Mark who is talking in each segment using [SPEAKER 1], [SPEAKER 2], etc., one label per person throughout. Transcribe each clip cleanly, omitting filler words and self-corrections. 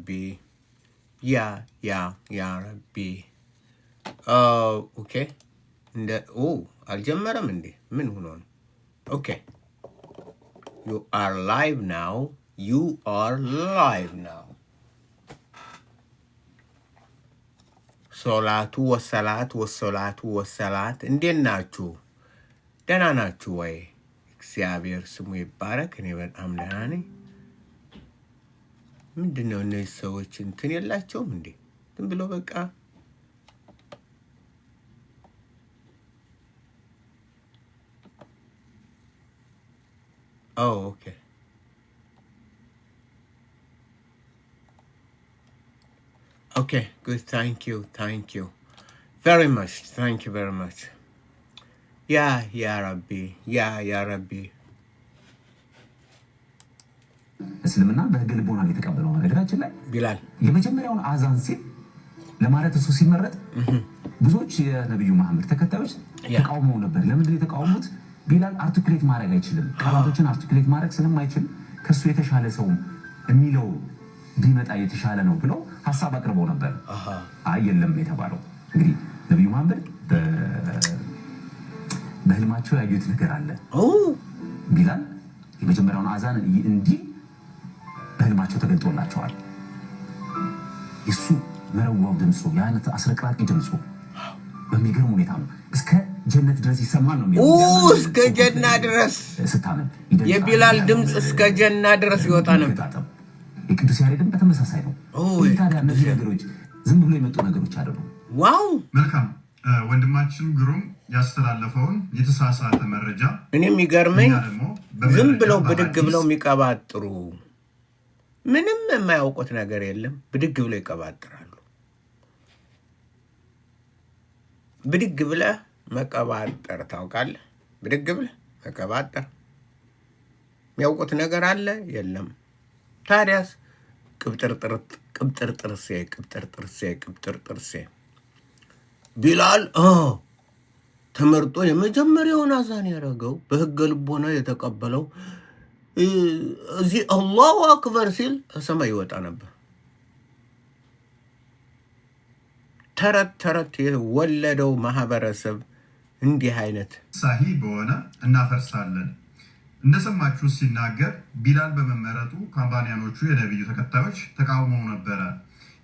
[SPEAKER 1] Rabbi. Ya Rabbi. Okay. Aljammara mindi. Min hunon. Okay. You are live now. Salatu wassalatu. እንዴት ናችሁ? ደህና ናችሁ ወይ? እግዚአብሔር ስሙ ይባረክ። እኔ በጣም ደህና ነኝ። ምንድነው እነዚህ ሰዎች እንትን የላቸውም እንዴ? ዝም ብሎ በቃ okay. Okay, good. Thank you very much. Thank you very much. Ya Rabbi.
[SPEAKER 2] እስልምና በህገ ልቦና የተቀበለው ነገራችን ላይ
[SPEAKER 1] ቢላል
[SPEAKER 2] የመጀመሪያውን አዛን ሲል ለማለት እሱ ሲመረጥ ብዙዎች የነብዩ መሐመድ ተከታዮች ተቃውመው ነበር። ለምን የተቃወሙት? ቢላል አርቲኩሌት ማድረግ አይችልም፣ ቃላቶችን አርቲኩሌት ማድረግ ስለማይችል ከሱ የተሻለ ሰው የሚለው ቢመጣ የተሻለ ነው ብለው ሐሳብ አቅርበው ነበር። የለም የተባለው እንግዲህ ነብዩ መሐመድ በህልማቸው ያዩት ነገር አለ። ቢላል የመጀመሪያውን አዛን እንዲህ በህልማቸው ተገልጦላቸዋል። እሱ መረዋው ድምፁ ያነት አስረቅራቂ ድምፁ በሚገርም ሁኔታ ነው እስከ ጀነት ድረስ ይሰማል ነው የሚለው።
[SPEAKER 1] እስከ ጀና ድረስ
[SPEAKER 2] ስታነብ
[SPEAKER 1] የቢላል ድምፅ እስከ ጀና ድረስ ይወጣ ነበር።
[SPEAKER 2] የቅዱስ ያሬድም በተመሳሳይ ነው። ታዲያ እነዚህ ነገሮች ዝም ብሎ የመጡ ነገሮች አይደሉም።
[SPEAKER 1] ዋው
[SPEAKER 3] መልካም ወንድማችን ግሩም ያስተላለፈውን የተሳሳተ መረጃ
[SPEAKER 1] እኔም ይገርመኝ። ዝም ብለው ብድግ ብለው የሚቀባጥሩ ምንም የማያውቁት ነገር የለም። ብድግ ብለው ይቀባጥራሉ። ብድግ ብለህ መቀባጠር ታውቃለህ? ብድግ ብለህ መቀባጠር የሚያውቁት ነገር አለ የለም? ታዲያስ ቅብጥርጥርሴ ቢላል ተመርጦ የመጀመሪያውን አዛን ያደረገው በህገ ልቦና የተቀበለው እዚህ አላሁ አክበር ሲል ሰማይ ይወጣ ነበር። ተረት የወለደው ማህበረሰብ እንዲህ አይነት
[SPEAKER 3] ሳሂ በሆነ እናፈርሳለን። እንደሰማችሁ ሲናገር ቢላል በመመረጡ ካምፓኒያኖቹ የነብዩ ተከታዮች ተቃውመው ነበረ።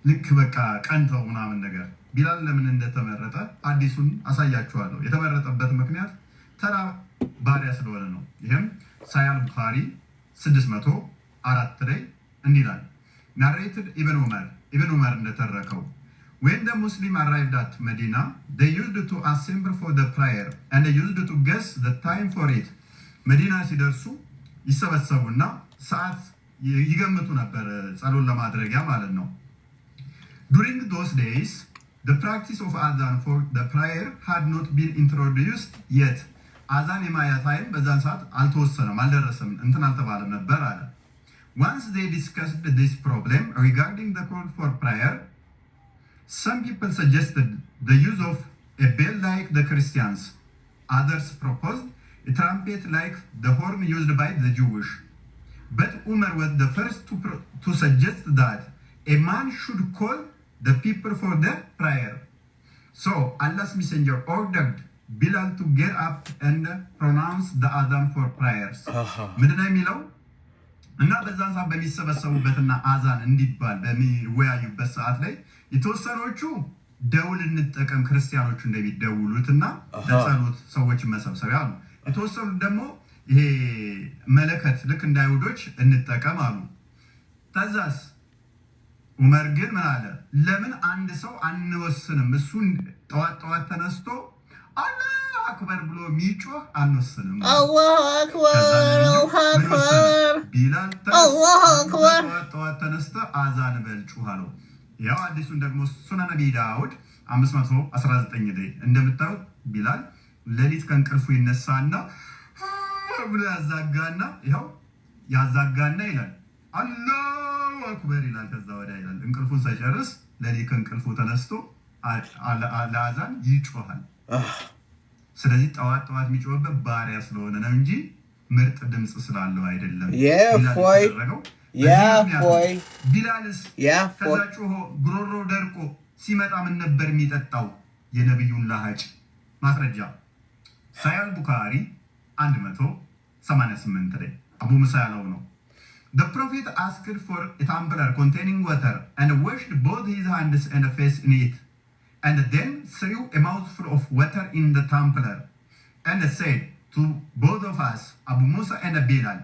[SPEAKER 3] ልክ በቃ ቀንተው ምናምን ነገር። ቢላል ለምን እንደተመረጠ አዲሱን አሳያችኋለሁ። የተመረጠበት ምክንያት ተራ ባሪያ ስለሆነ ነው። ይህም ሳያል ቡኻሪ 604 ላይ እንዲላል ናሬትድ ኢብን ዑመር እንደተረከው when the Muslim arrived at Medina they used to assemble for the prayer and they used to guess the time for it. መዲና ሲደርሱ ይሰበሰቡና ሰዓት ይገምቱ ነበር ጸሎት ለማድረጊያ ማለት ነው። during those days the practice of adhan for the prayer had not been introduced yet. አዛን የማያ ታይም በዛን ሰዓት አልተወሰነም፣ አልደረሰም፣ እንትን አልተባለም ነበር አለ። once they discussed this problem regarding the call for prayer some people suggested the use of a bell like the Christians. Others proposed a trumpet like the horn used by the Jewish. But Umar was the first to suggest that a man should call the people for the prayer. So Allah's messenger ordered Bilal to get up and pronounce the adhan for prayers. ምንድነው የሚለው? እና በዛን ሰዓት በሚሰበሰቡበትና አዛን እንዲባል በሚወያዩበት ሰዓት ላይ የተወሰኖቹ ደውል እንጠቀም ክርስቲያኖቹ እንደሚደውሉትና ለጸሎት ሰዎች መሰብሰቢያ አሉ። የተወሰኑት ደግሞ ይሄ መለከት ልክ እንደ አይሁዶች እንጠቀም አሉ። ተዛስ ዑመር ግን ምን አለ? ለምን አንድ ሰው አንወስንም? እሱን ጠዋት ተነስቶ አላሁ አክበር ብሎ ሚጮህ አንወስንም።
[SPEAKER 1] አላሁ አክበር
[SPEAKER 3] ቢላል ጠዋት ተነስቶ አዛን በል ጩህ አለው። ያው አዲሱን ደግሞ ሱነን ነቢ ዳውድ 519 ላይ እንደምታዩት ቢላል ሌሊት ከእንቅልፉ ይነሳና ብሎ ያዛጋና ይላል አላሁ አክበር ይላል። ከዛ ወዲያ ይላል እንቅልፉን ሳይጨርስ ሌሊት ከእንቅልፉ ተነስቶ ለአዛን ይጮሃል። ስለዚህ ጠዋት የሚጮህበት ባሪያ ስለሆነ ነው እንጂ ምርጥ ድምጽ ስላለው አይደለም። ቢላልስ ከዛ ጮሆ ጉሮሮ ደርቆ ሲመጣ ምን ነበር የሚጠጣው? የነብዩን ላሃጭ። ማስረጃ ሳያል ቡኻሪ 188 ላይ አቡ ሙሳ ያለው ነው። The prophet asked for a tumbler containing water and washed both his hands and face in it, and then threw a mouthful of water in the tumbler and said to both of us, Abu Musa and Bilal,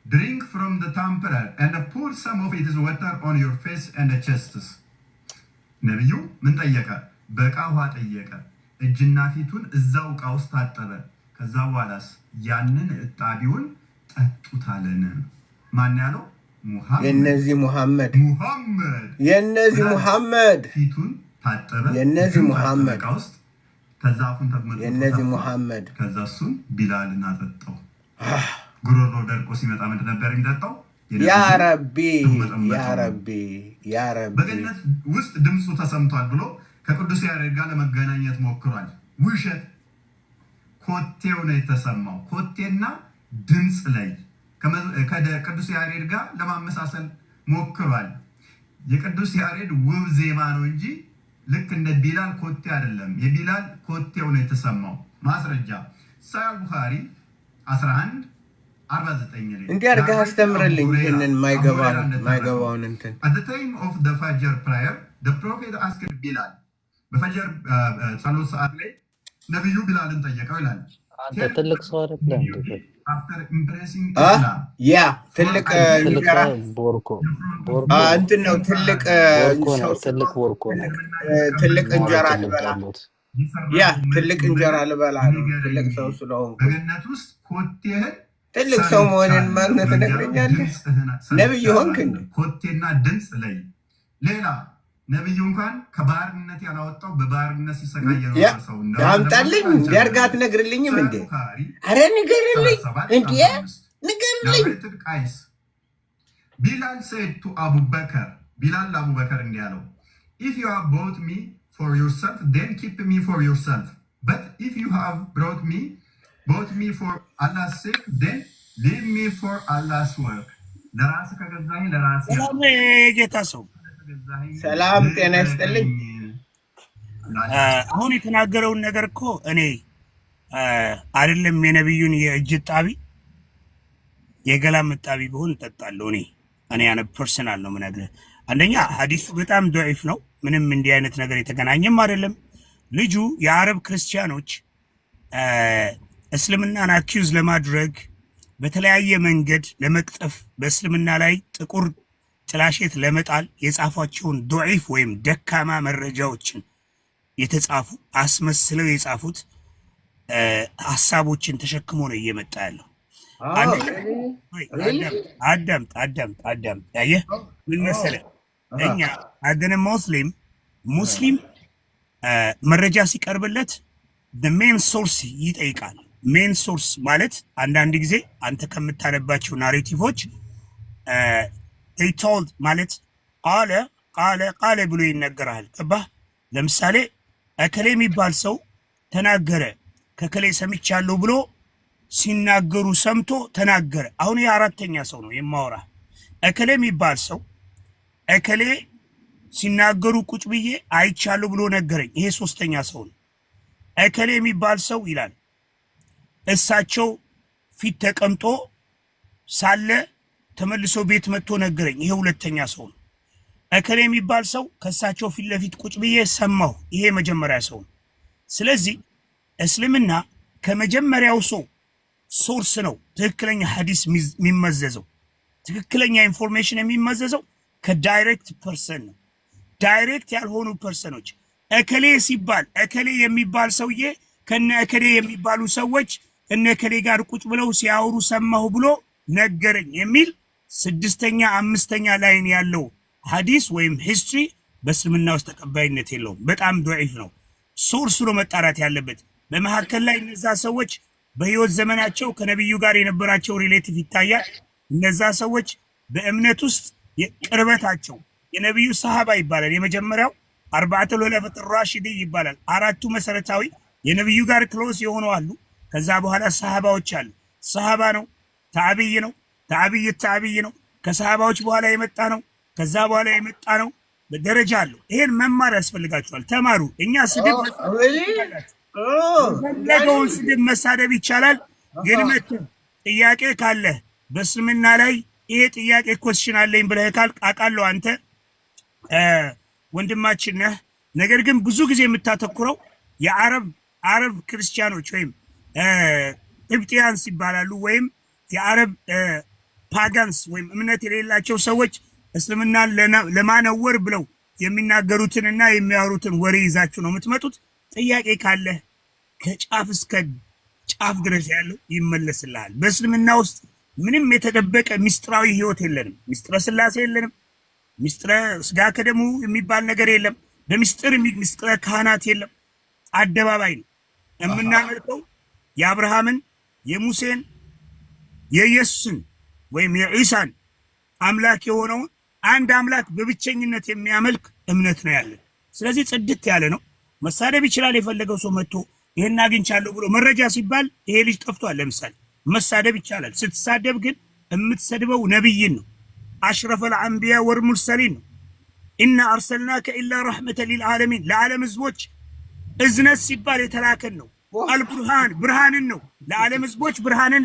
[SPEAKER 3] drink from the tumbler and pour some of its water on your face and chests. ነብዩ ምን ጠየቀ? በቃ ውሃ ጠየቀ። እጅና ፊቱን እዛው ዕቃ ውስጥ ታጠበ። ከዛ በኋላስ ያንን እጣቢውን ጠጡታለን። ማን ያለው? ሙሐመድ።
[SPEAKER 1] የነዚህ ሙሐመድ
[SPEAKER 3] ፊቱን ታጠበ።
[SPEAKER 1] የነዚህ ሙሐመድ
[SPEAKER 3] ዕቃ ውስጥ ተዛፉን ተመጥቶ
[SPEAKER 1] የነዚህ ሙሐመድ
[SPEAKER 3] ከዛ እሱን ቢላልን አጠጣው። ጉሮሮ ደርቆ ሲመጣ ምንድን ነበር የሚጠጣው?
[SPEAKER 1] ያ ረቢ ያ ረቢ ያ ረቢ።
[SPEAKER 3] በገነት ውስጥ ድምፁ ተሰምቷል ብሎ ከቅዱስ ያሬድ ጋር ለመገናኘት ሞክሯል። ውሸት። ኮቴው ነው የተሰማው። ኮቴና ድምፅ ላይ ከቅዱስ ያሬድ ጋር ለማመሳሰል ሞክሯል። የቅዱስ ያሬድ ውብ ዜማ ነው እንጂ ልክ እንደ ቢላል ኮቴ አይደለም። የቢላል ኮቴው ነው የተሰማው። ማስረጃ ሳያል ቡኻሪ 1149 ላይ
[SPEAKER 1] እንዲህ አድርገህ አስተምርልኝ ይህንን ማይገባውን እንትን
[SPEAKER 3] at the time of the fajr prayer the prophet asked Bilal በፈጀር ጸሎት ሰዓት ላይ ነብዩ ቢላልን ጠየቀው ይላል።
[SPEAKER 4] አንተ ትልቅ ሰው አይደለም እንዴ?
[SPEAKER 3] after impressing
[SPEAKER 1] ያ ትልቅ እንጀራ እንትን ነው። ትልቅ እንጀራ ልበላ ያ ትልቅ እንጀራ ልበላ ነው። ትልቅ ሰው ስለሆንኩ
[SPEAKER 3] በገነት ውስጥ ኮቴህን
[SPEAKER 1] ትልቅ ሰው መሆንን ማግኘት ትነግረኛለህ? ነብይ ሆንክ እንዴ?
[SPEAKER 3] ኮቴና ድምፅ ላይ ሌላ ነብዩ እንኳን ከባርነት ያላወጣው በባርነት ሲሰቃየ ነው ሰው ነው።
[SPEAKER 1] አምጣልኝ እንዲያርጋ አትነግርልኝም እንዴ? አረ ንገርልኝ እንዴ ንገርልኝ።
[SPEAKER 3] ቢላል said to Abu Bakr ቢላል ለአቡ በከር እንዲህ አለው if you have bought me for yourself then keep me for yourself but if you have bought me for Allah's sake then leave me for Allah's work. ለራስህ ከገዛኸኝ ለራስህ
[SPEAKER 5] ጌታ ሰው
[SPEAKER 1] ሰላም ጤና ይስጥልኝ።
[SPEAKER 5] አሁን የተናገረውን ነገር እኮ እኔ አይደለም የነብዩን የእጅ ጣቢ የገላም ጣቢ ቢሆን እጠጣለሁ። እኔ ያነ ፐርሰናል ነው የምነግርህ። አንደኛ ሐዲሱ በጣም ضعيف ነው። ምንም እንዲህ አይነት ነገር የተገናኘም አይደለም። ልጁ የአረብ ክርስቲያኖች እስልምናን አኪዩዝ ለማድረግ በተለያየ መንገድ ለመቅጠፍ በእስልምና ላይ ጥቁር ጥላሸት ለመጣል የጻፏቸውን ضعيف ወይም ደካማ መረጃዎችን የተጻፉ አስመስለው የጻፉት ሐሳቦችን ተሸክሞ ነው እየመጣ ያለው። አዳምጥ ያየህ ምን መሰለህ? እኛ አደነ ሙስሊም መረጃ ሲቀርብለት the main source ይጠይቃል። ሜን ሶርስ ማለት አንዳንድ ጊዜ አንተ ከምታነባቸው ናሬቲቮች they told ማለት ቃለ ብሎ ይነገራል። ገባህ? ለምሳሌ እከሌ የሚባል ሰው ተናገረ፣ ከከሌ ሰምቻለሁ ብሎ ሲናገሩ ሰምቶ ተናገረ። አሁን የአራተኛ ሰው ነው የማወራ። እከሌ የሚባል ሰው እከሌ ሲናገሩ ቁጭ ብዬ አይቻለሁ ብሎ ነገረኝ። ይሄ ሶስተኛ ሰው ነው። እከሌ የሚባል ሰው ይላል እሳቸው ፊት ተቀምጦ ሳለ ተመልሶ ቤት መጥቶ ነገረኝ። ይሄ ሁለተኛ ሰው ነው። እከሌ የሚባል ሰው ከእሳቸው ፊት ለፊት ቁጭ ብዬ ሰማሁ። ይሄ መጀመሪያ ሰው ነው። ስለዚህ እስልምና ከመጀመሪያው ሰው ሶርስ ነው ትክክለኛ ሐዲስ የሚመዘዘው። ትክክለኛ ኢንፎርሜሽን የሚመዘዘው ከዳይሬክት ፐርሰን ነው። ዳይሬክት ያልሆኑ ፐርሰኖች እከሌ ሲባል እከሌ የሚባል ሰውዬ ከነ እከሌ የሚባሉ ሰዎች እነ እከሌ ጋር ቁጭ ብለው ሲያወሩ ሰማሁ ብሎ ነገረኝ የሚል 6ኛ 5ኛ ላይን ያለው ሐዲስ ወይም ሂስትሪ በእስልምና ውስጥ ተቀባይነት የለውም። በጣም ضعيف ነው። ሶርሱ ነው መጣራት ያለበት። በመሐከል ላይ እነዛ ሰዎች በህይወት ዘመናቸው ከነብዩ ጋር የነበራቸው ሪሌቲቭ ይታያል። እነዛ ሰዎች በእምነት ውስጥ ቅርበታቸው የነብዩ ሰሃባ ይባላል። የመጀመሪያው አርባዓቱል ኹለፋ ራሺዲ ይባላል። አራቱ መሰረታዊ የነብዩ ጋር ክሎስ የሆኑ አሉ። ከዛ በኋላ ሰሃባዎች አሉ። ሰሃባ ነው፣ ታቢይ ነው፣ ታቢይ ነው፣ ከሰሃባዎች በኋላ የመጣ ነው፣ ከዛ በኋላ የመጣ ነው። በደረጃ አለው። ይሄን መማር ያስፈልጋችኋል። ተማሩ። እኛ ስድብ ፈለገውን ስድብ መሳደብ ይቻላል። ግን ጥያቄ ካለ በእስልምና ላይ ይሄ ጥያቄ ኮስችን አለኝ ብለህ ካል አውቃለሁ አንተ ወንድማችን ነህ። ነገር ግን ብዙ ጊዜ የምታተኩረው የአረብ ክርስቲያኖች ወይም ኢብቲያንስ ይባላሉ ወይም የአረብ ፓጋንስ ወይም እምነት የሌላቸው ሰዎች እስልምናን ለማነወር ብለው የሚናገሩትንና የሚያወሩትን ወሬ ይዛችሁ ነው የምትመጡት። ጥያቄ ካለ ከጫፍ እስከ ጫፍ ድረስ ያለው ይመለስልሃል። በእስልምና ውስጥ ምንም የተደበቀ ሚስጥራዊ ህይወት የለንም። ሚስጥረ ስላሴ የለንም። ሚስጥረ ስጋ ከደሙ የሚባል ነገር የለም። በሚስጥር ሚስጥረ ካህናት የለም። አደባባይ ነው የምናመልከው። የአብርሃምን፣ የሙሴን፣ የኢየሱስን ወይም የኢሳን አምላክ የሆነውን አንድ አምላክ በብቸኝነት የሚያመልክ እምነት ነው ያለን። ስለዚህ ጽድት ያለ ነው። መሳደብ ይችላል የፈለገው ሰው መጥቶ ይሄን አግኝቻለሁ ብሎ መረጃ ሲባል ይሄ ልጅ ጠፍቷል። ለምሳሌ መሳደብ ይቻላል። ስትሳደብ ግን የምትሰድበው ነብይን ነው። አሽረፈል አንቢያ ወልሙርሰሊን ነው። ኢና አርሰልናከ ኢላ ረሕመተ ሊልዓለሚን ለዓለም ህዝቦች እዝነት ሲባል የተላከን ነው። አልቡርሃን ብርሃንን ነው። ለዓለም ህዝቦች ብርሃንን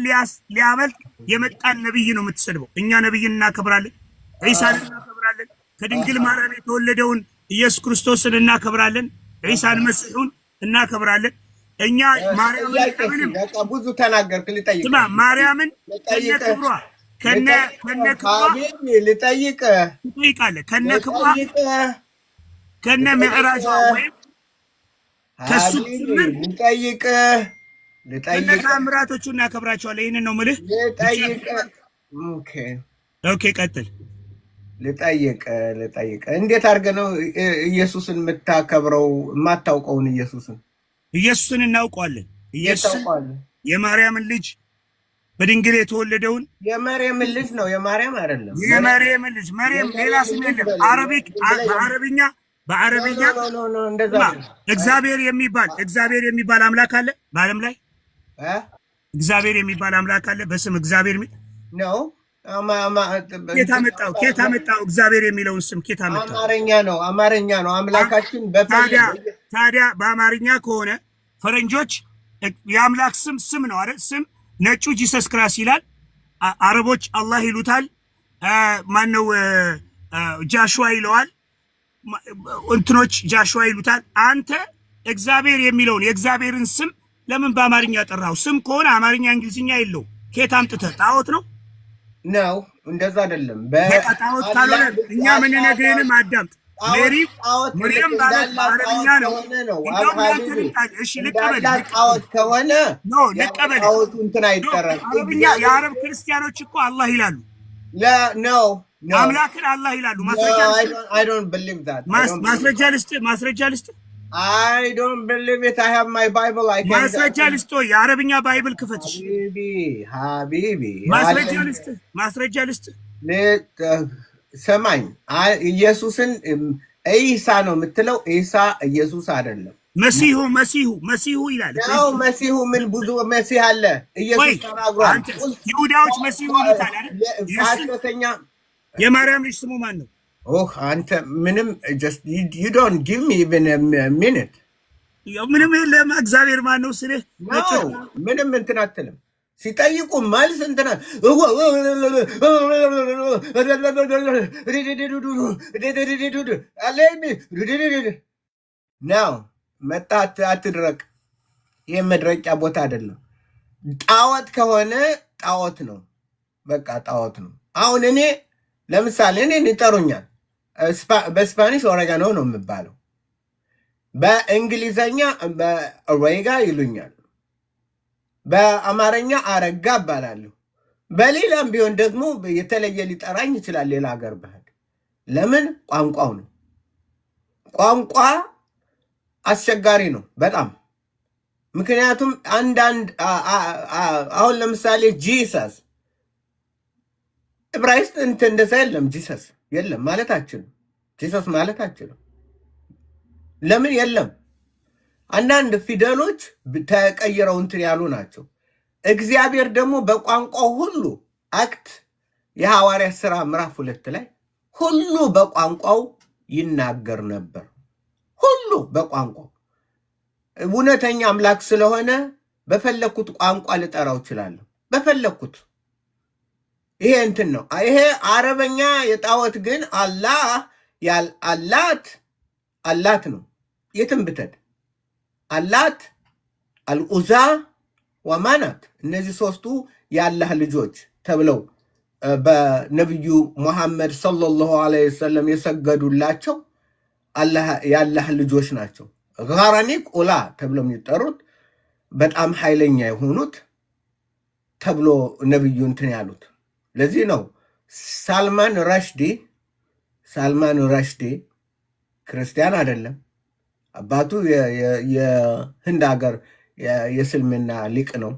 [SPEAKER 5] ሊያመልክ የመጣን ነብይ ነው የምትሰድበው። እኛ ነብይን እናከብራለን፣ ዒሳን እናከብራለን፣ ከድንግል ማርያም የተወለደውን ኢየሱስ ክርስቶስን እናከብራለን፣ ዒሳን መሲሑን እናከብራለን። እኛ ማርያምን
[SPEAKER 1] ብዙ ተናገርክ። ልጠይቅ
[SPEAKER 5] ማርያምን ከነክብሯ ልጠይቃለህ ከነክብሯ ከነ ምዕራጇ ወይም ከሱ ልጠይቅ ተአምራቶቹ እናከብራቸዋለን። ይሄንን ነው የምልህ። ኦኬ ቀጥል።
[SPEAKER 1] ልጠይቅ እንዴት አድርገህ ነው ኢየሱስን የምታከብረው? የማታውቀውን ኢየሱስን እናውቀዋለን። ኢየሱስ የማርያምን ልጅ በድንግል የተወለደውን የማርያምን ልጅ ነው። የማርያም አይደለም።
[SPEAKER 5] የማርያምን ልጅ ማርያም ሌላ ስም የለም። በአረብኛ እግዚአብሔር የሚባል አምላክ አለ በዓለም ላይ። እግዚአብሔር የሚባል አምላክ አለ በስም እግዚአብሔር
[SPEAKER 1] ነው።
[SPEAKER 5] ኬት አመጣው? እግዚአብሔር የሚለውን ስም ኬት አመጣው?
[SPEAKER 1] አማርኛ ነው። አምላካችን
[SPEAKER 5] ታዲያ በአማርኛ ከሆነ ፈረንጆች የአምላክ ስም ነው አይደል? ስም ነጩ ጂሰስ ክራይስት ይላል። አረቦች አላህ ይሉታል። ማነው ጃሽዋ ይለዋል። እንትኖች ጃሽዋ ይሉታል። አንተ እግዚአብሔር የሚለውን የእግዚአብሔርን ስም ለምን በአማርኛ ጠራው? ስም ከሆነ አማርኛ እንግሊዝኛ የለው። ኬት አምጥተህ? ጣዖት ነው?
[SPEAKER 1] እንደዛ አይደለም።
[SPEAKER 5] ጣዖት ካልሆነ እኛ ምን ነገርንም አዳምጥ። መሪም ማለት በአረብኛ ነው። እሺ ልቀበል።
[SPEAKER 1] ጣዖት ከሆነ
[SPEAKER 5] ልቀበል።
[SPEAKER 1] ጣዖቱ እንትን አይጠራም።
[SPEAKER 5] አረብኛ የአረብ ክርስቲያኖች እኮ አላህ ይላሉ። አምላክን አላህ ይላሉ። ማስረጃ ልስጥ።
[SPEAKER 1] I don't believe it. I have my Bible. I can.
[SPEAKER 5] ማስረጃ ልስጥ። የአረብኛ ባይብል ክፈትሽ።
[SPEAKER 1] ሀቢቢ
[SPEAKER 5] ማስረጃ ልስጥ።
[SPEAKER 1] ሰማኝ። ኢየሱስን ኢሳ ነው የምትለው። ኢሳ ኢየሱስ አይደለም።
[SPEAKER 5] መሲሁ ይላል።
[SPEAKER 1] ያው መሲሁ ምን ብዙ መሲህ አለ። ኢየሱስ ተናግሯል።
[SPEAKER 5] ይሁዳዎች መሲሁ ይሉታል አይደል? የማርያም ልጅ ስሙ ማን ነው?
[SPEAKER 1] አንተ ምንም you don't give me even a minute.
[SPEAKER 5] ምንም የለም። እግዚአብሔር ማን ነው ስልህ
[SPEAKER 1] ምንም እንትን አትልም። ሲጠይቁ መልስ እንትና ነው መጣ። አትድረቅ። ይህ መድረቂያ ቦታ አይደለም። ጣዖት ከሆነ ጣዖት ነው፣ በቃ ጣዖት ነው። አሁን እኔ ለምሳሌ እኔን ይጠሩኛል። በስፓኒሽ ኦሬጋኖ ነው የሚባለው። በእንግሊዘኛ ኦሬጋ ይሉኛል። በአማርኛ አረጋ እባላለሁ። በሌላም ቢሆን ደግሞ የተለየ ሊጠራኝ ይችላል። ሌላ ሀገር ብሄድ ለምን? ቋንቋው ነው። ቋንቋ አስቸጋሪ ነው በጣም። ምክንያቱም አንዳንድ አሁን ለምሳሌ ጂሰስ ዕብራይስጥ እንትን እንደዛ የለም። ጂሰስ የለም ማለት አችልም። ጂሰስ ማለት አችልም። ለምን የለም? አንዳንድ ፊደሎች ተቀይረው እንትን ያሉ ናቸው። እግዚአብሔር ደግሞ በቋንቋው ሁሉ አክት የሐዋርያት ሥራ ምዕራፍ 2 ላይ ሁሉ በቋንቋው ይናገር ነበር። ሁሉ በቋንቋው እውነተኛ አምላክ ስለሆነ በፈለኩት ቋንቋ ልጠራው እችላለሁ። በፈለኩት ይሄ እንትን ነው። ይሄ አረበኛ የጣዖት ግን አላት ነው። የትም ብትሄድ አላት፣ አልዑዛ ወማናት እነዚህ ሶስቱ የአላህ ልጆች ተብለው በነብዩ ሙሐመድ ሰለላሁ ዐለይሂ ወሰለም የሰገዱላቸው የአላህ ልጆች ናቸው። ጋራኒቅ ኡላ ተብለው የሚጠሩት በጣም ኃይለኛ የሆኑት ተብሎ ነብዩ እንትን ያሉት። ለዚህ ነው ሳልማን ራሽዲ ክርስቲያን አይደለም። አባቱ የህንድ ሀገር የእስልምና ሊቅ ነው።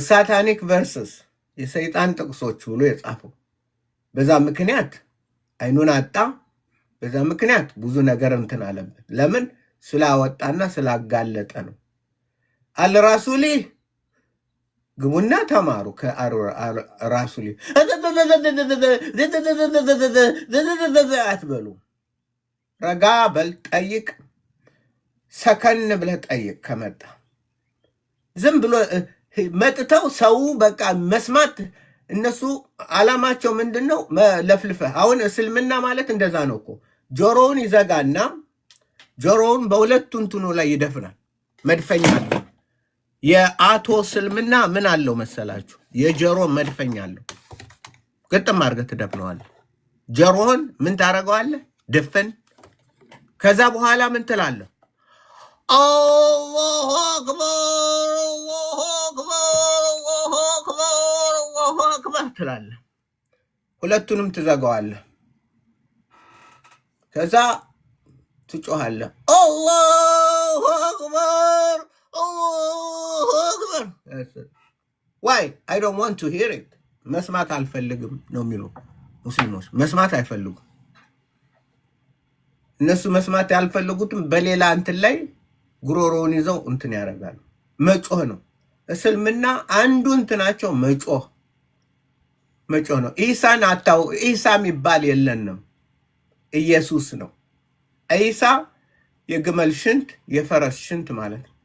[SPEAKER 1] ሳታኒክ ቨርስስ የሰይጣን ጥቅሶች ብሎ የጻፈው በዛ ምክንያት አይኑን አጣ። በዛ ምክንያት ብዙ ነገር እንትን አለበት። ለምን? ስላወጣና ስላጋለጠ ነው። አልራሱሊ ግቡና ተማሩ ከራሱሊ አትበሉ። ረጋ በል፣ ጠይቅ፣ ሰከን ብለህ ጠይቅ። ከመጣ ዝም ብሎ መጥተው ሰው በቃ መስማት እነሱ አላማቸው ምንድን ነው? ለፍልፈህ። አሁን እስልምና ማለት እንደዛ ነው እኮ። ጆሮውን ይዘጋና ጆሮውን በሁለቱ እንትኑ ላይ ይደፍናል። መድፈኛ አለው። የአቶ እስልምና ምን አለው መሰላችሁ? የጆሮ መድፈኛ አለው። ግጥም አድርገህ ትደፍነዋለህ። ጆሮውን ምን ታደርገዋለህ? ድፍን። ከዛ በኋላ ምን ትላለህ? አላሁ አክበር አላሁ አክበር አላሁ አክበር አላሁ አክበር ትላለህ። ሁለቱንም ትዘጋዋለህ። ከዛ ትጮሃለህ አላሁ አክበር አላሁ አክበር። ዋይ አይ ዶንት ዋንት ቱ ሂር ኢት። መስማት አልፈልግም ነው የሚሉ ሙስሊሞች። መስማት አይፈልጉም። እነሱ መስማት ያልፈልጉትም በሌላ እንትን ላይ ጉሮሮውን ይዘው እንትን ያደርጋሉ። መጮህ ነው እስልምና አንዱ እንትናቸው፣ መጮህ ነው። ኢሳን አታው ኢሳ የሚባል የለንም፣ ኢየሱስ ነው። ኢሳ የግመል ሽንት የፈረስ ሽንት ማለት ነው።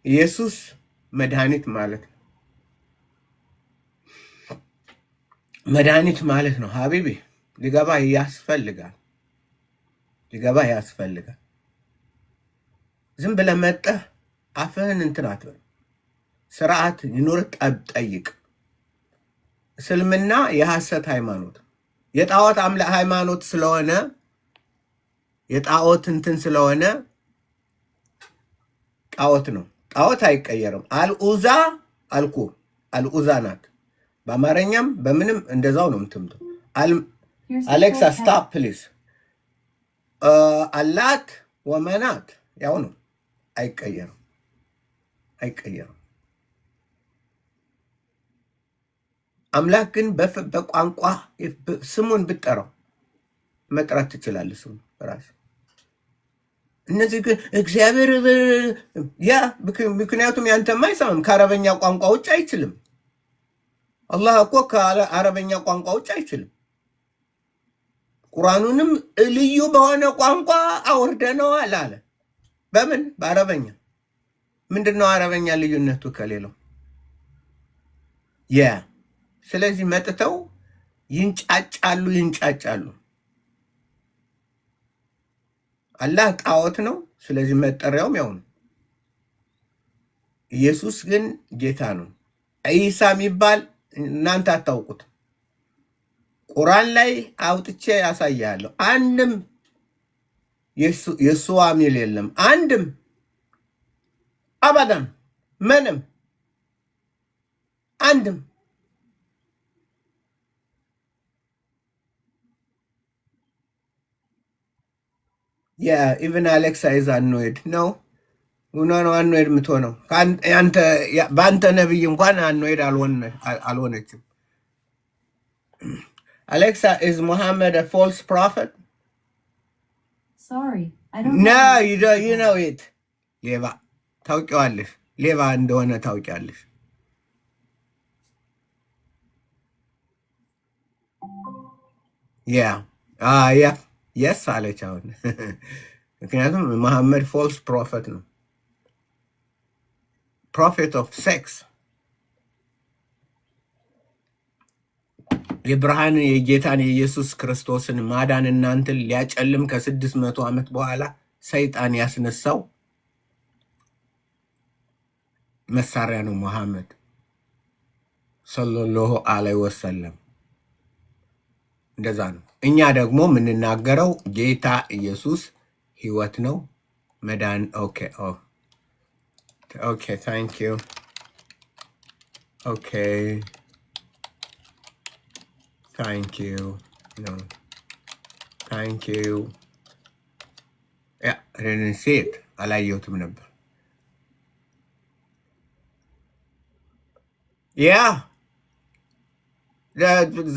[SPEAKER 1] ኢየሱስ መድኃኒት ማለት ነው። መድኃኒት ማለት ነው። ሀቢቢ ሊገባ ያስፈልጋል። ዝም ብለህ መጠህ አፍህን እንትን አትበል። ስርዓት ይኑር። ጠይቅ። እስልምና የሐሰት ሃይማኖት የጣዖት አምላክ ሃይማኖት ስለሆነ የጣዖት እንትን ስለሆነ ጣዖት ነው። ጣዖት አይቀየርም። አልኡዛ አልኩ አልኡዛ ናት። በአማርኛም በምንም እንደዛው ነው የምትምጡ። አሌክሳ ስታፕ ፕሊዝ። አላት ወመናት ያው ነው። አይቀየርም። አምላክ ግን በቋንቋ ስሙን ብጠራው መጥራት ትችላለህ። ስሙ ራስ እነዚህ ግን እግዚአብሔር ያ ምክንያቱም ያንተማ አይሰማም። ከአረበኛ ቋንቋ ውጭ አይችልም። አላህ እኮ ከአረበኛ ቋንቋ ውጭ አይችልም። ቁርአኑንም ልዩ በሆነ ቋንቋ አውርደነዋል አለ። በምን? በአረበኛ። ምንድነው አረበኛ ልዩነቱ ከሌላው? ስለዚህ መጥተው ይንጫጫሉ። አላህ ጣዖት ነው። ስለዚህ መጠሪያውም ያው ነው። ኢየሱስ ግን ጌታ ነው። ኢሳ የሚባል እናንተ አታውቁት። ቁርአን ላይ አውጥቼ ያሳያለሁ። አንድም የሱዋ ሚል የለም። አንድም አባዳም ምንም አንድም ኢቨን አሌክሳ ኢዝ አንኖይድ ነው። አንኖይድ የምትሆነው በአንተ ነብይ እንኳን አንኖይድ አልሆነችም። Alexa, is Muhammad a false prophet?
[SPEAKER 6] Sorry, I don't
[SPEAKER 1] No,
[SPEAKER 6] know.
[SPEAKER 1] you know it. ሌባ ታውቂዋለሽ። ሌባ እንደሆነ ታውቂያለሽ። ያ የስ አለች አሁን ምክንያቱም መሐመድ ፎልስ ፕሮፌት ነው ፕሮፌት ኦፍ ሴክስ የብርሃን የጌታን የኢየሱስ ክርስቶስን ማዳን እናንተን ሊያጨልም ከ600 ዓመት በኋላ ሰይጣን ያስነሳው መሳሪያ ነው መሐመድ ሰለላሁ ዐለይሂ ወሰለም እንደዛ ነው እኛ ደግሞ የምንናገረው ጌታ ኢየሱስ ህይወት ነው መዳን ኦኬ ታንክ ዩ ኦኬ Thank you. No. Thank you. Yeah, I didn't see it. አላየሁትም ነበር።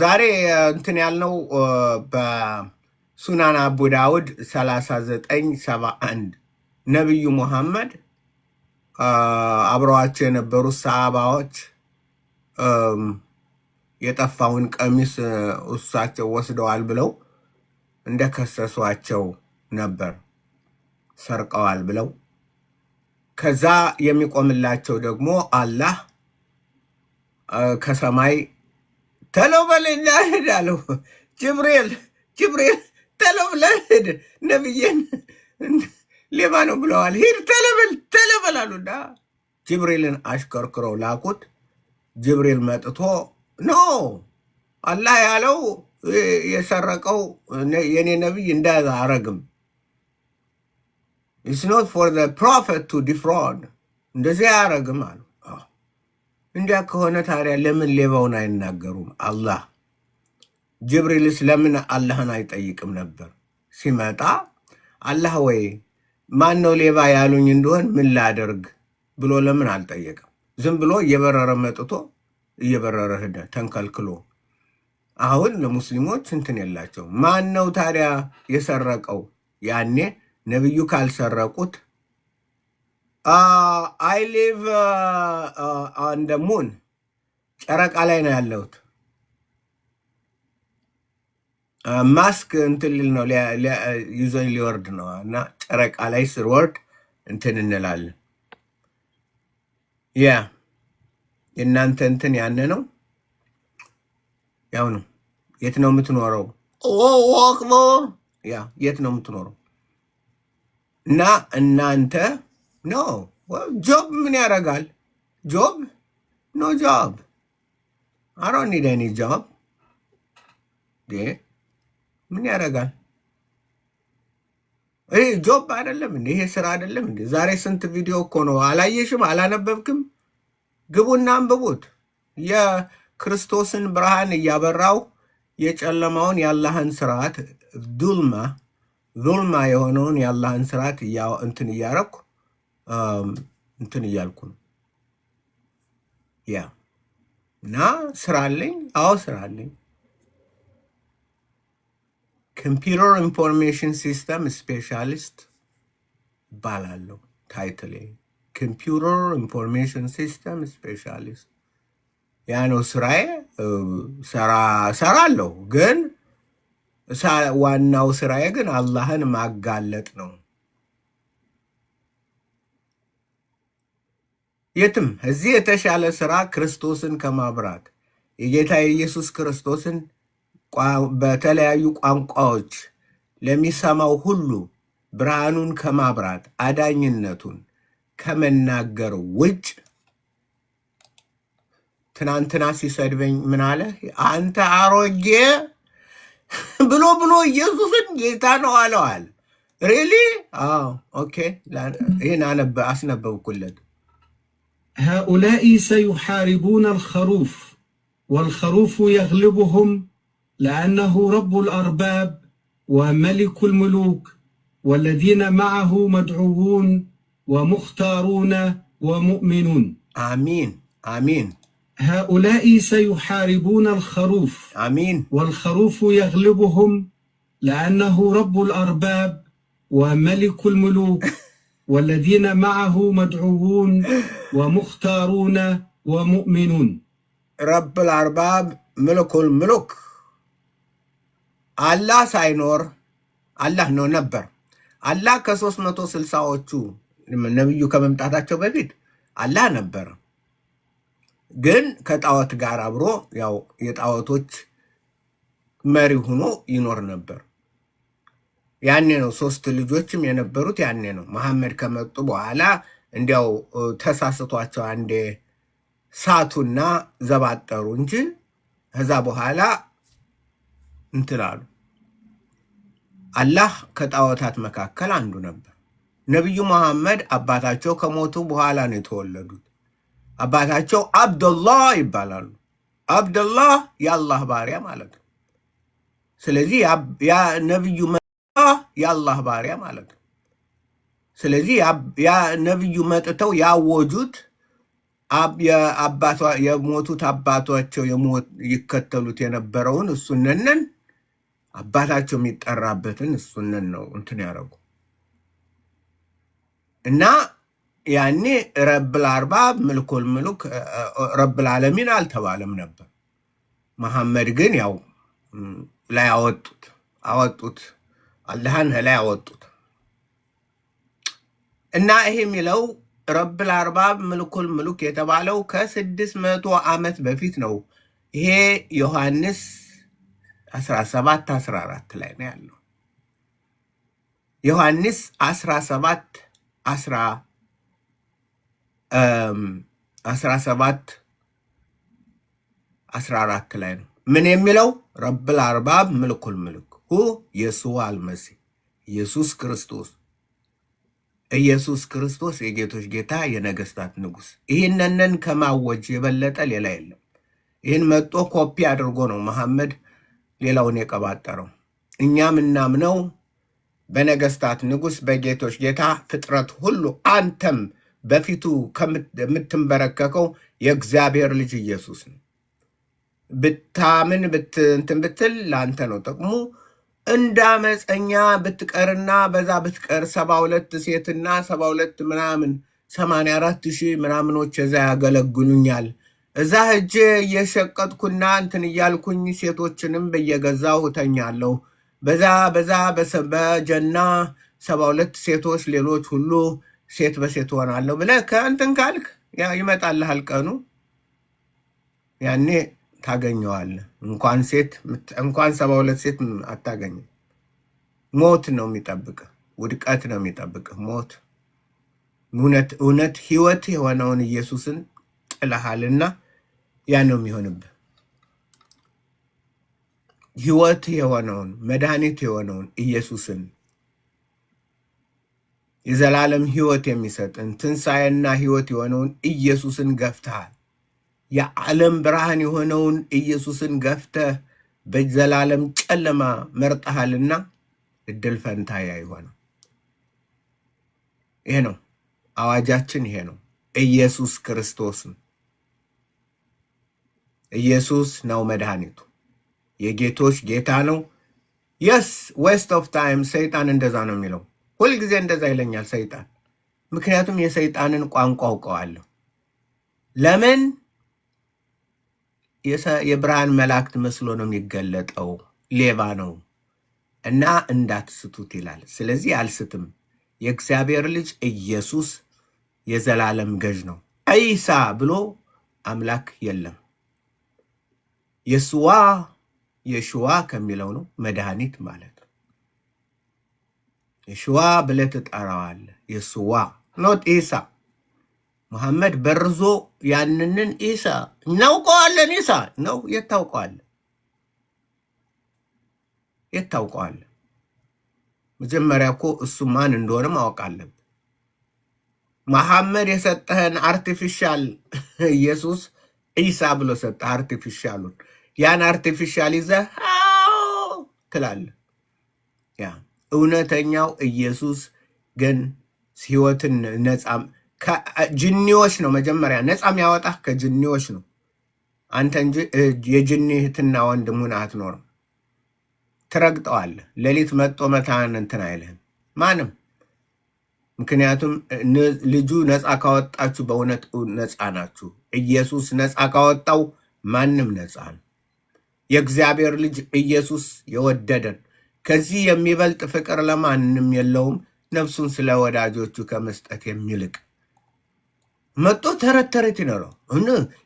[SPEAKER 1] ዛሬ እንትን ያልነው በሱናን አቡ ዳውድ 3971 ነብዩ መሐመድ አብረዋቸው የነበሩ ሰሃባዎች የጠፋውን ቀሚስ እሳቸው ወስደዋል ብለው እንደከሰሷቸው ነበር ሰርቀዋል ብለው ከዛ የሚቆምላቸው ደግሞ አላህ ከሰማይ ተለበለና ሄዳለው ጅብሪል ተለበለድ ነብይን ሌባ ነው ብለዋል ሂድ ተለበላሉና ጅብሪልን አሽከርክረው ላኩት ጅብሪል መጥቶ ኖ አላህ ያለው የሰረቀው የኔ ነብይ እንዳዛ አረግም it's not for the prophet to defraud እንደዚህ አረግም አሉ እንዲያ ከሆነ ታዲያ ለምን ሌባውን አይናገሩም አላህ ጅብሪልስ ለምን አላህን አይጠይቅም ነበር ሲመጣ አላህ ወይ ማን ነው ሌባ ያሉኝ እንደሆን ምን ላደርግ ብሎ ለምን አልጠየቀም ዝም ብሎ እየበረረ መጥቶ እየበረረ ሄደ ተንከልክሎ አሁን ለሙስሊሞች እንትን የላቸው ማን ነው ታዲያ የሰረቀው ያኔ ነብዩ ካልሰረቁት I live on the moon ጨረቃ ላይ ነው ያለሁት ማስክ እንትን ነው ይዞኝ ሊወርድ ነው እና ጨረቃ ላይ ስርወርድ እንትን እንላለን የእናንተ እንትን ያነ ነው ያው ነው የት ነው የምትኖረው አክበር የት ነው የምትኖረው እና እናንተ ኖ ጆብ ምን ያደርጋል ጆብ ኖ ጆብ I don't need any job ምን ያደርጋል ጆብ አይደለም እንዴ ይሄ ስራ አይደለም እንዴ ዛሬ ስንት ቪዲዮ እኮ ነው አላየሽም አላነበብክም ግቡና አንብቡት የክርስቶስን ብርሃን እያበራው የጨለማውን ያላህን ስርዓት ዙልማ የሆነውን ያላህን ስርዓት እንትን እያረኩ እንትን እያልኩ ነው እና ስራለኝ ስራለኝ ኮምፒውተር ኢንፎርሜሽን ሲስተም ስፔሻሊስት ባላለሁ ታይትሌ ኮምፒውተር ኢንፎርሜሽን ሲስተም ስፔሻሊስት ያነው ስራዬ ሰራለሁ ግን ዋናው ስራዬ ግን አላህን ማጋለጥ ነው የትም እዚህ የተሻለ ስራ ክርስቶስን ከማብራት የጌታ ኢየሱስ ክርስቶስን በተለያዩ ቋንቋዎች ለሚሰማው ሁሉ ብርሃኑን ከማብራት አዳኝነቱን ከመናገር ውጭ ትናንትና ሲሰድበኝ ምን አለ አንተ አሮጌ ብሎ ኢየሱስን ጌታ ነው አለዋል ሪሊ ኦኬ ይሄን አስነበብኩለት
[SPEAKER 6] هؤلاء سيحاربون الخروف والخروف يغلبهم لأنه رب الأرباب وملك الملوك والذين معه مدعوون ومختارون ومؤمنون
[SPEAKER 1] آمين آمين
[SPEAKER 6] هؤلاء سيحاربون الخروف
[SPEAKER 1] آمين
[SPEAKER 6] والخروف يغلبهم لأنه رب الأرباب وملك الملوك والذين معه مدعوون ومختارون ومؤمنون
[SPEAKER 1] رب الأرباب ملك الملوك አላህ ሳይኖር አላህ ነው ነበር። አላህ ከ360ዎቹ ነብዩ ከመምጣታቸው በፊት አላህ ነበር። ግን ከጣዖት ጋር አብሮ ያው የጣዖቶች መሪ ሆኖ ይኖር ነበር። ያኔ ነው 3 ልጆችም የነበሩት ያኔ ነው። መሐመድ ከመጡ በኋላ እንዲያው ተሳስቷቸው አንዴ ሳቱና ዘባጠሩ እንጂ ከዛ በኋላ እንትላሉ። አላህ ከጣዖታት መካከል አንዱ ነበር። ነብዩ መሐመድ አባታቸው ከሞቱ በኋላ ነው የተወለዱት። አባታቸው አብዱላህ ይባላሉ። አብዱላህ የአላህ ባሪያ ማለት ነው። ስለዚህ ያ ነብዩ የአላህ ባሪያ ማለት ነው። ስለዚህ ያ ነብዩ መጥተው ያወጁት የሞቱት አባታቸው ይከተሉት የነበረውን እሱነን አባታቸው የሚጠራበትን እሱነን ነው እንትን ያደረጉ እና ያኔ ረብል አርባብ ምልኩል ምሉክ ረብል ዓለሚን አልተባለም ነበር። መሐመድ ግን ያው ላይ አወጡት አላህን ላይ አወጡት እና ይሄ የሚለው ረብል አርባብ ምልኩል ምሉክ የተባለው ከ600 ዓመት በፊት ነው። ይሄ ዮሐንስ 17:14 ላይ ነው ያለው። ዮሐንስ 17:14 ላይ ነው ምን የሚለው ረብል አርባብ ምልኩል ምሉክ ሁ የሱዋ አልመሲህ ኢየሱስ ክርስቶስ የጌቶች ጌታ የነገስታት ንጉስ። ይህንን ከማወጅ የበለጠ ሌላ የለም። ይህን መጦ ኮፒ አድርጎ ነው መሐመድ ሌላውን የቀባጠረው። እኛም እናምነው በነገስታት ንጉስ በጌቶች ጌታ ፍጥረት ሁሉ አንተም በፊቱ የምትንበረከከው የእግዚአብሔር ልጅ ኢየሱስ ነው። ብታምን እንትን ብትል ለአንተ ነው ጥቅሙ። እንዳመፀኛ ብትቀርና በዛ ብትቀር 72 ሴትና 72 ምናምን 84,000 ምናምኖች እዛ ያገለግሉኛል። እዛ ሄጄ እየሸቀጥኩና እንትን እያልኩኝ ሴቶችንም በየገዛው ተኛለሁ። በዛ በጀና 72 ሴቶች ሌሎች ሁሉ ሴት በሴት ሆናለሁ ብለህ ከእንትን ካልክ ያ ይመጣልሃል ቀኑ። ያኔ ታገኘዋለህ። እንኳን 72 ሴት አታገኝም። ሞት ነው የሚጠብቅ፣ ውድቀት ነው የሚጠብቅ ሞት። እውነት ህይወት የሆነውን ኢየሱስን ጥለሃልና ያ ነው የሚሆንብህ። ህይወት የሆነውን መድኃኒት የሆነውን ኢየሱስን የዘላለም ህይወት የሚሰጥን ትንሣኤና ህይወት የሆነውን ኢየሱስን ገፍተሃል። የዓለም ብርሃን የሆነውን ኢየሱስን ገፍተህ በዘላለም ጨለማ መርጠሃልና እድል ፈንታ ይሆነው። ይሄ ነው አዋጃችን፣ ይሄ ነው ኢየሱስ ክርስቶስ። ኢየሱስ ነው መድኃኒቱ፣ የጌቶች ጌታ ነው። የስ ዌስት ኦፍ ታይም። ሰይጣን እንደዛ ነው የሚለው፣ ሁልጊዜ እንደዛ ይለኛል ሰይጣን። ምክንያቱም የሰይጣንን ቋንቋ አውቀዋለሁ። ለምን? የብርሃን መላእክት መስሎ ነው የሚገለጠው፣ ሌባ ነው እና እንዳትስቱት ይላል። ስለዚህ አልስትም። የእግዚአብሔር ልጅ ኢየሱስ የዘላለም ገዥ ነው። ኢሳ ብሎ አምላክ የለም። የሽዋ ከሚለው ነው መድኃኒት ማለት ነው። የሽዋ ብለህ ትጠራዋለህ። የሽዋ ኖት ኢሳ። መሐመድ በርዞ ያንንን ኢሳ እናውቀዋለን። ኢሳ ነው የታውቀዋለህ። መጀመሪያ እኮ እሱ ማን እንደሆነ ማወቅ አለብህ። መሐመድ የሰጠህን አርቲፊሻል ኢየሱስ ኢሳ ብሎ ሰጠ። አርቲፊሻሉን ያን አርቲፊሻል ይዘህ ትላለህ። ያ እውነተኛው ኢየሱስ ግን ህይወትን ነፃ ጅኒዎች ነው መጀመሪያ ነፃ የሚያወጣህ ከጅኒዎች ነው። አንተ እንጂ የጅኒ እህትና ወንድሙን አትኖርም። ትረግጠዋለህ። ሌሊት መጦ መታን እንትን አይልህም ማንም። ምክንያቱም ልጁ ነፃ ካወጣችሁ በእውነት ነፃ ናችሁ። ኢየሱስ ነፃ ካወጣው ማንም ነፃ ነው። የእግዚአብሔር ልጅ ኢየሱስ የወደደን ከዚህ የሚበልጥ ፍቅር ለማንም የለውም ነፍሱን ስለ ወዳጆቹ ከመስጠት የሚልቅ መጥቶ ተረት ይኖረው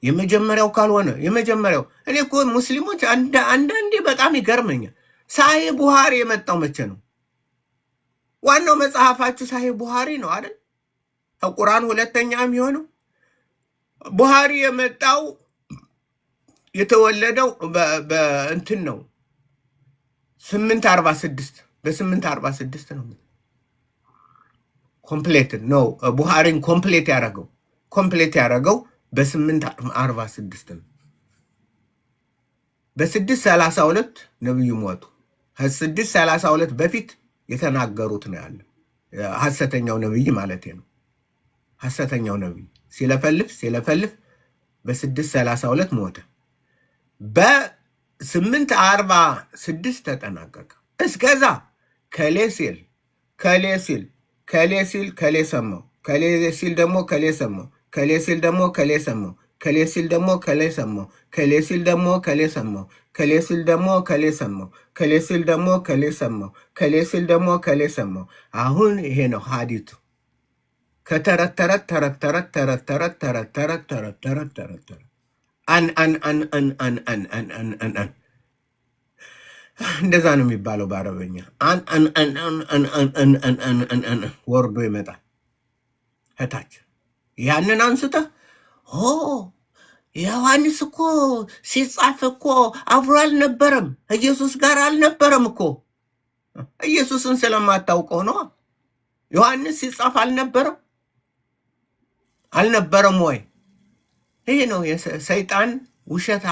[SPEAKER 1] የመጀመሪያው ካልሆነ የመጀመሪያው እኔ እኮ ሙስሊሞች አንዳንዴ በጣም ይገርመኛል። ሳሂህ ቡሃሪ የመጣው መቼ ነው? ዋናው መጽሐፋችሁ ሳሂህ ቡሃሪ ነው አይደል? ከቁርአን ሁለተኛ የሚሆነው ቡሃሪ የመጣው የተወለደው በእንትን ነው 846 በ846 ነው። ኮምፕሌት ነው ቡሃሪን ኮምፕሌት ያደረገው በ846 ነው። በ632 ነብዩ ሞቱ። ከ632 በፊት የተናገሩት ነው ያለ ሐሰተኛው ነብይ ማለት ነው። ሐሰተኛው ነብይ ሲለፈልፍ በ632 ሞተ። በ846 ተጠናቀቀ። እስከዛ ከሌ ሲል ሰማው፣ ከሌ ሲል ደግሞ ከሌ ሰማው፣ ከሌ ሲል ደግሞ ከሌ ሰማው፣ ከሌ ሲል ደግሞ ከሌ ሰማው፣ ከሌ ሲል ደግሞ ከሌ ሰማው፣ ከሌ ሲል ደግሞ ከሌ ሰማው፣ ከሌ ሲል ደግሞ ከሌ ሰማው፣ ከሌ ሲል ደግሞ ከሌ ሰማው። አሁን ይሄ ነው ሐዲቱ። ከተረት እንደዛ ነው የሚባለው በአረበኛ። ወርዶ ይመጣል እታች። ያንን አንስተህ ዮሐንስ እኮ ሲጻፍ እኮ አብሮ አልነበረም፣ ኢየሱስ ጋር አልነበረም እኮ። ኢየሱስን ስለማታውቀው ነው። ዮሐንስ ሲጻፍ አልነበረም ወይ? ይሄ ነው ሰይጣን ውሸታ።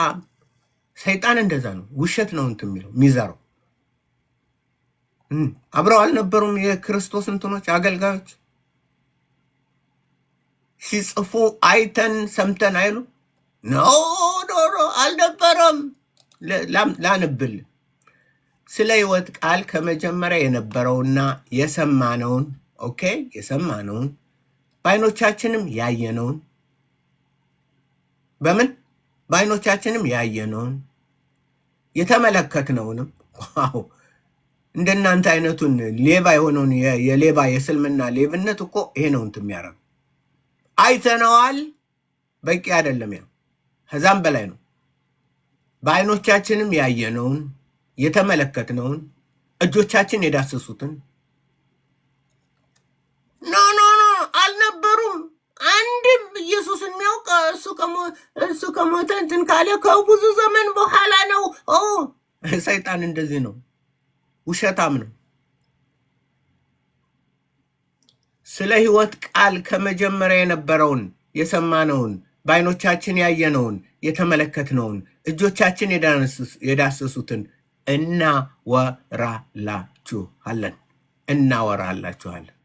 [SPEAKER 1] ሰይጣን እንደዛ ነው፣ ውሸት ነው እንትን የሚዘራው። አብረው አልነበሩም የክርስቶስ እንትኖች አገልጋዮች ሲጽፉ አይተን ሰምተን አይሉ ነው። አልነበረም። ላንብል ስለ ሕይወት ቃል ከመጀመሪያ የነበረውና የሰማነውን የሰማነውን በዓይኖቻችንም ያየነውን በዓይኖቻችንም ያየነውን የተመለከትነውንም እንደናንተ አይነቱን ሌባ የሆነውን የሌባ የስልምና ሌብነት እኮ ይሄ ነው እንትን የሚያደርገው። አይተነዋል፣ በቂ አይደለም፣ ያ ከዛም በላይ ነው። በዓይኖቻችንም ያየነውን የተመለከትነውን እጆቻችን የዳሰሱትን አልነበሩም። አንድም ኢየሱስን የሚያውቅ እሱ ከሞተ እንትን ካለ ከብዙ ዘመን በኋላ ነው። ሰይጣን እንደዚህ ነው፣ ውሸታም ነው። ስለ ሕይወት ቃል ከመጀመሪያ የነበረውን የሰማነውን በዓይኖቻችን ያየነውን የተመለከትነውን እጆቻችን የዳሰሱትን እናወራላችኋለን።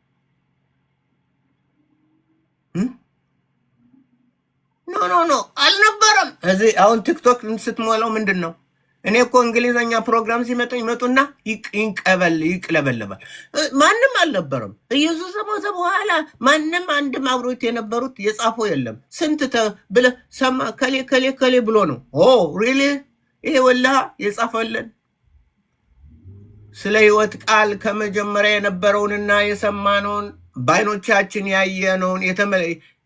[SPEAKER 1] ኖ አልነበረም። እዚህ አሁን ቲክቶክ ስትሞላው ምንድን ነው? እኔ እኮ እንግሊዘኛ ፕሮግራም ይመጡና ይቅለበለባል። ማንም አልነበረም። ኢየሱስ ከሞተ በኋላ ማንም አንድም አብሮት የነበሩት የጻፈው የለም። ስንት ብለህ ሰማ ከሌ ብሎ ነው። ሪሊ ይሄ ወላሂ የጻፈልን ስለ ሕይወት ቃል ከመጀመሪያ የነበረውንና የሰማነውን በዓይኖቻችን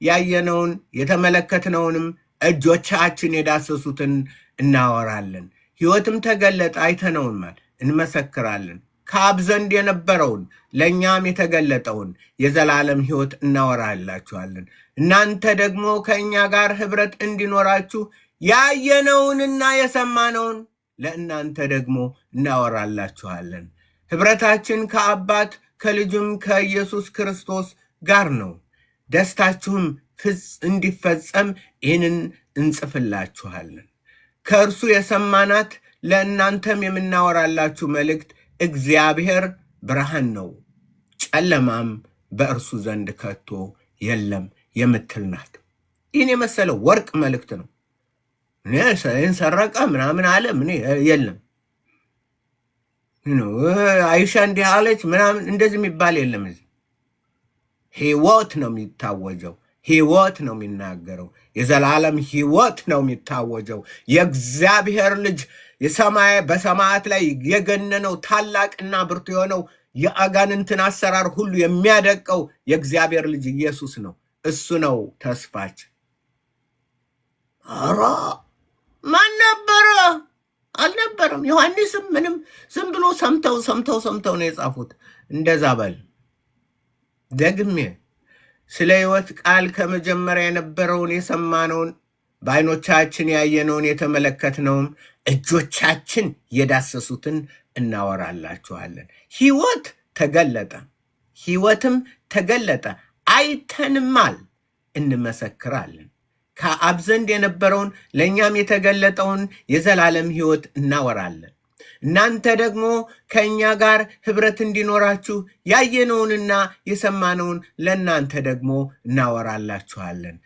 [SPEAKER 1] ያየነውን የተመለከትነውንም እጆቻችን የዳሰሱትን እናወራለን። ሕይወትም ተገለጠ፣ አይተነውማል፣ እንመሰክራለን። ከአብ ዘንድ የነበረውን ለእኛም የተገለጠውን የዘላለም ሕይወት እናወራላችኋለን። እናንተ ደግሞ ከእኛ ጋር ኅብረት እንዲኖራችሁ ያየነውንና የሰማነውን ለእናንተ ደግሞ እናወራላችኋለን። ኅብረታችን ከአባት ከልጁም ከኢየሱስ ክርስቶስ ጋር ነው። ደስታችሁም እንዲፈጸም ይህንን እንጽፍላችኋለን። ከእርሱ የሰማናት ለእናንተም የምናወራላችሁ መልእክት እግዚአብሔር ብርሃን ነው፣ ጨለማም በእርሱ ዘንድ ከቶ የለም የምትል ናት። ይህን የመሰለው ወርቅ መልእክት ነው። ይህን ሰረቀ ምናምን አለ ምን የለም። አይሻ እንዲህ አለች ምናምን እንደዚህ የሚባል የለም። እዚህ ሕይወት ነው የሚታወጀው። ሕይወት ነው የሚናገረው። የዘላለም ሕይወት ነው የሚታወጀው። የእግዚአብሔር ልጅ በሰማያት ላይ የገነነው ታላቅና ብርቱ የሆነው የአጋንንትን አሰራር ሁሉ የሚያደቀው የእግዚአብሔር ልጅ ኢየሱስ ነው። እሱ ነው ተስፋችን። ኧረ ማን ነበረ? አልነበረም። ዮሐንስም ምንም ዝም ብሎ ሰምተው ነው የጻፉት። እንደዛ በል ደግሜ ስለ ሕይወት ቃል ከመጀመሪያ የነበረውን የሰማነውን በዓይኖቻችን ያየነውን የተመለከትነውን እጆቻችን የዳሰሱትን እናወራላችኋለን። ሕይወት ተገለጠ፣ ሕይወትም ተገለጠ፣ አይተንማል፣ እንመሰክራለን። ከአብ ዘንድ የነበረውን ለእኛም የተገለጠውን የዘላለም ሕይወት እናወራለን። እናንተ ደግሞ ከእኛ ጋር ኅብረት እንዲኖራችሁ ያየነውንና የሰማነውን ለእናንተ ደግሞ እናወራላችኋለን።